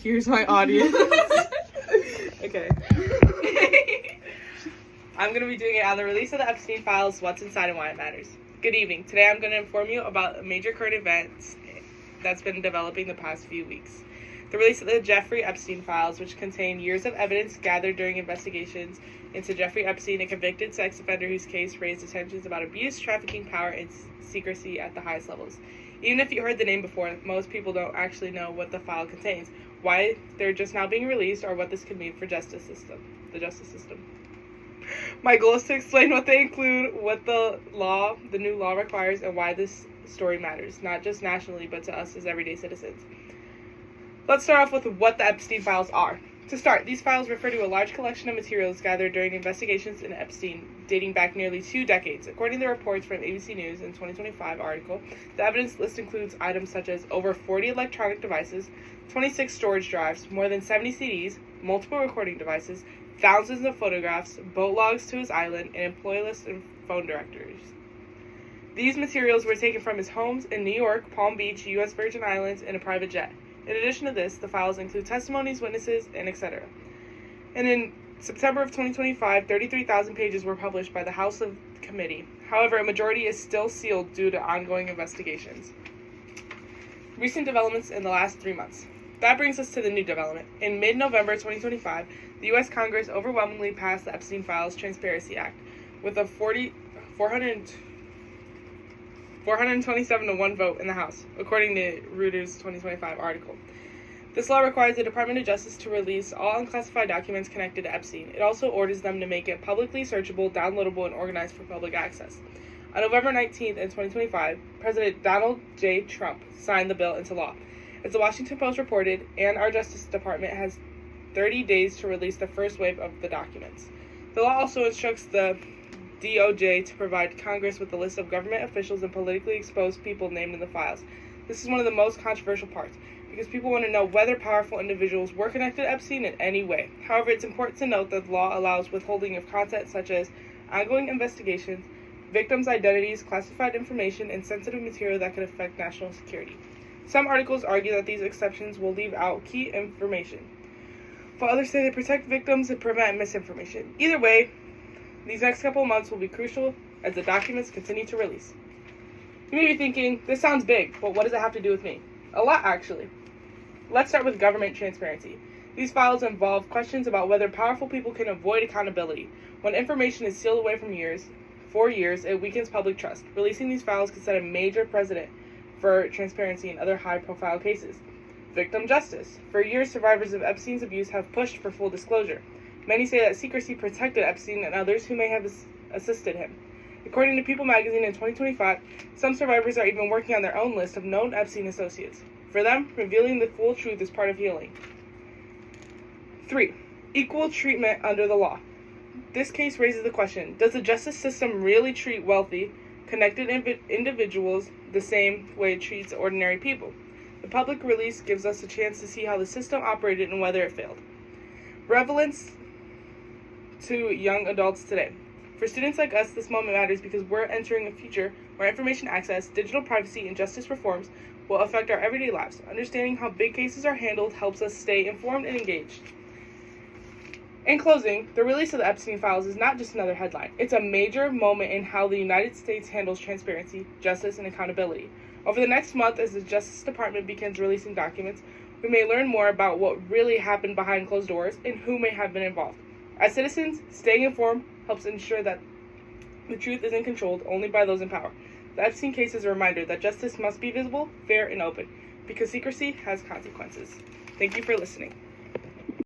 Here's my audience. Okay. I'm going to be doing it on the release of the Epstein Files, What's Inside and Why It Matters. Good evening. Today I'm going to inform you about a major current events that's been developing the past few weeks. The release of the Jeffrey Epstein Files, which contain years of evidence gathered during investigations into Jeffrey Epstein, a convicted sex offender whose case raised attentions about abuse, trafficking, power, and secrecy at the highest levels. Even if you heard the name before, most people don't actually know what the file contains, why they're just now being released, or what this could mean for the justice system. My goal is to explain what they include, what the new law requires, and why this story matters, not just nationally, but to us as everyday citizens. Let's start off with what the Epstein Files are. To start, these files refer to a large collection of materials gathered during investigations into Epstein dating back nearly 2 decades. According to reports from ABC News in 2025 article, the evidence list includes items such as over 40 electronic devices, 26 storage drives, more than 70 CDs, multiple recording devices, thousands of photographs, boat logs to his island, and employee lists and phone directories. These materials were taken from his homes in New York, Palm Beach, U.S. Virgin Islands, in a private jet. In addition to this, the files include testimonies, witnesses, and etc. And in September of 2025, 33,000 pages were published by the House of Committee. However, a majority is still sealed due to ongoing investigations. Recent developments in the last 3 months. That brings us to the new development. In mid-November 2025, the U.S. Congress overwhelmingly passed the Epstein Files Transparency Act with a 427 to 1 vote in the House, according to Reuters' 2025 article. This law requires the Department of Justice to release all unclassified documents connected to Epstein. It also orders them to make it publicly searchable, downloadable, and organized for public access. On November 19th, 2025, President Donald J. Trump signed the bill into law. As the Washington Post reported, and our Justice Department has 30 days to release the first wave of the documents. The law also instructs the DOJ to provide Congress with a list of government officials and politically exposed people named in the files. This is one of the most controversial parts, because people want to know whether powerful individuals were connected to Epstein in any way. However, it's important to note that the law allows withholding of content such as ongoing investigations, victims' identities, classified information, and sensitive material that could affect national security. Some articles argue that these exceptions will leave out key information, while others say they protect victims and prevent misinformation. Either way, these next couple of months will be crucial as the documents continue to release. You may be thinking, this sounds big, but what does it have to do with me? A lot, actually. Let's start with government transparency. These files involve questions about whether powerful people can avoid accountability. When information is sealed away for years, it weakens public trust. Releasing these files could set a major precedent for transparency in other high-profile cases. Victim justice. For years, survivors of Epstein's abuse have pushed for full disclosure. Many say that secrecy protected Epstein and others who may have assisted him. According to People magazine in 2025, some survivors are even working on their own list of known Epstein associates. For them, revealing the full truth is part of healing. 3. Equal treatment under the law. This case raises the question, does the justice system really treat wealthy, connected individuals the same way it treats ordinary people? The public release gives us a chance to see how the system operated and whether it failed. Relevance to young adults today. For students like us, this moment matters because we're entering a future where information access, digital privacy, and justice reforms will affect our everyday lives. Understanding how big cases are handled helps us stay informed and engaged. In closing, the release of the Epstein Files is not just another headline. It's a major moment in how the United States handles transparency, justice, and accountability. Over the next month, as the Justice Department begins releasing documents, we may learn more about what really happened behind closed doors and who may have been involved. As citizens, staying informed helps ensure that the truth isn't controlled only by those in power. The Epstein case is a reminder that justice must be visible, fair, and open, because secrecy has consequences. Thank you for listening.